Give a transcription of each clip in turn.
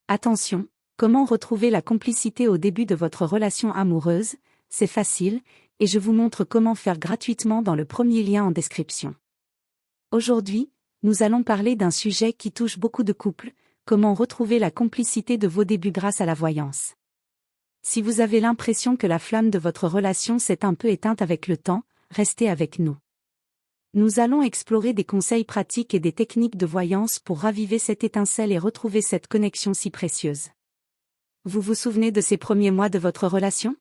Attention, comment retrouver la complicité au début de votre relation amoureuse? C'est facile, et je vous montre comment faire gratuitement dans le premier lien en description. Aujourd'hui, nous allons parler d'un sujet qui touche beaucoup de couples, comment retrouver la complicité de vos débuts grâce à la voyance. Si vous avez l'impression que la flamme de votre relation s'est un peu éteinte avec le temps, restez avec nous. Nous allons explorer des conseils pratiques et des techniques de voyance pour raviver cette étincelle et retrouver cette connexion si précieuse. Vous vous souvenez de ces premiers mois de votre relation?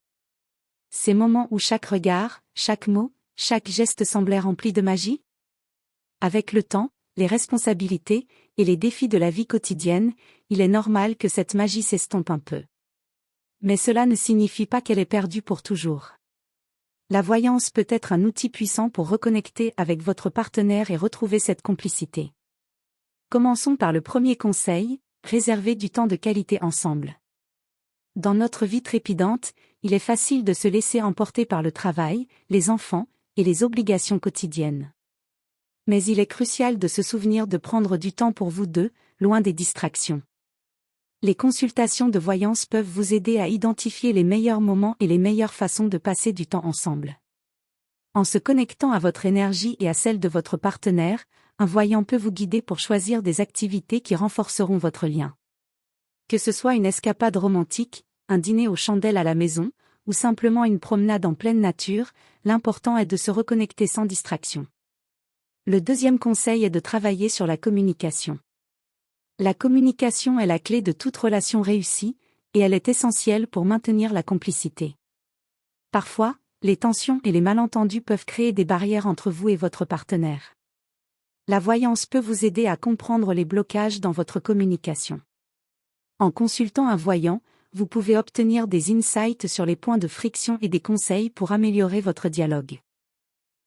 Ces moments où chaque regard, chaque mot, chaque geste semblait rempli de magie? Avec le temps, les responsabilités et les défis de la vie quotidienne, il est normal que cette magie s'estompe un peu. Mais cela ne signifie pas qu'elle est perdue pour toujours. La voyance peut être un outil puissant pour reconnecter avec votre partenaire et retrouver cette complicité. Commençons par le premier conseil, réservez du temps de qualité ensemble. Dans notre vie trépidante, il est facile de se laisser emporter par le travail, les enfants, et les obligations quotidiennes. Mais il est crucial de se souvenir de prendre du temps pour vous deux, loin des distractions. Les consultations de voyance peuvent vous aider à identifier les meilleurs moments et les meilleures façons de passer du temps ensemble. En se connectant à votre énergie et à celle de votre partenaire, un voyant peut vous guider pour choisir des activités qui renforceront votre lien. Que ce soit une escapade romantique, un dîner aux chandelles à la maison, ou simplement une promenade en pleine nature, l'important est de se reconnecter sans distraction. Le deuxième conseil est de travailler sur la communication. La communication est la clé de toute relation réussie, et elle est essentielle pour maintenir la complicité. Parfois, les tensions et les malentendus peuvent créer des barrières entre vous et votre partenaire. La voyance peut vous aider à comprendre les blocages dans votre communication. En consultant un voyant, vous pouvez obtenir des insights sur les points de friction et des conseils pour améliorer votre dialogue.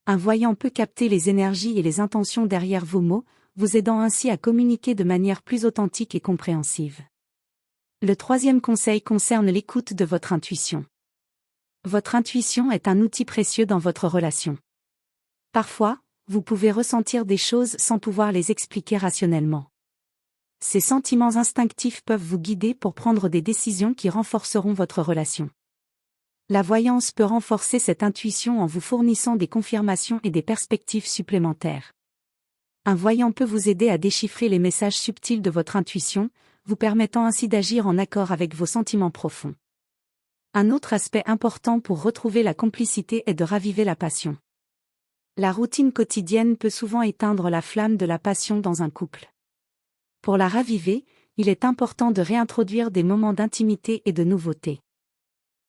Un voyant peut capter les énergies et les intentions derrière vos mots, vous aidant ainsi à communiquer de manière plus authentique et compréhensive. Le troisième conseil concerne l'écoute de votre intuition. Votre intuition est un outil précieux dans votre relation. Parfois, vous pouvez ressentir des choses sans pouvoir les expliquer rationnellement. Ces sentiments instinctifs peuvent vous guider pour prendre des décisions qui renforceront votre relation. La voyance peut renforcer cette intuition en vous fournissant des confirmations et des perspectives supplémentaires. Un voyant peut vous aider à déchiffrer les messages subtils de votre intuition, vous permettant ainsi d'agir en accord avec vos sentiments profonds. Un autre aspect important pour retrouver la complicité est de raviver la passion. La routine quotidienne peut souvent éteindre la flamme de la passion dans un couple. Pour la raviver, il est important de réintroduire des moments d'intimité et de nouveauté.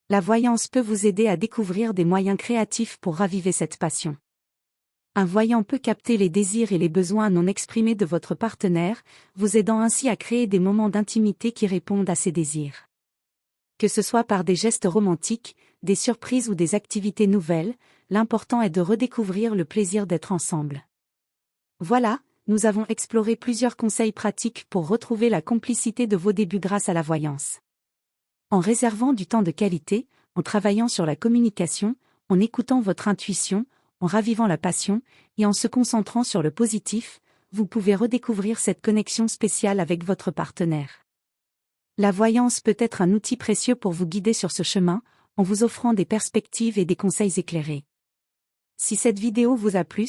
La voyance peut vous aider à découvrir des moyens créatifs pour raviver cette passion. Un voyant peut capter les désirs et les besoins non exprimés de votre partenaire, vous aidant ainsi à créer des moments d'intimité qui répondent à ses désirs. Que ce soit par des gestes romantiques, des surprises ou des activités nouvelles, l'important est de redécouvrir le plaisir d'être ensemble. Voilà, nous avons exploré plusieurs conseils pratiques pour retrouver la complicité de vos débuts grâce à la voyance. En réservant du temps de qualité, en travaillant sur la communication, en écoutant votre intuition, en ravivant la passion, et en se concentrant sur le positif, vous pouvez redécouvrir cette connexion spéciale avec votre partenaire. La voyance peut être un outil précieux pour vous guider sur ce chemin, en vous offrant des perspectives et des conseils éclairés. Si cette vidéo vous a plu,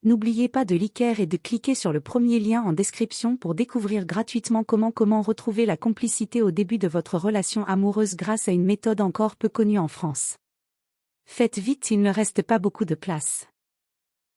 n'oubliez pas de liker et de cliquer sur le premier lien en description pour découvrir gratuitement comment retrouver la complicité au début de votre relation amoureuse grâce à une méthode encore peu connue en France. Faites vite, il ne reste pas beaucoup de place.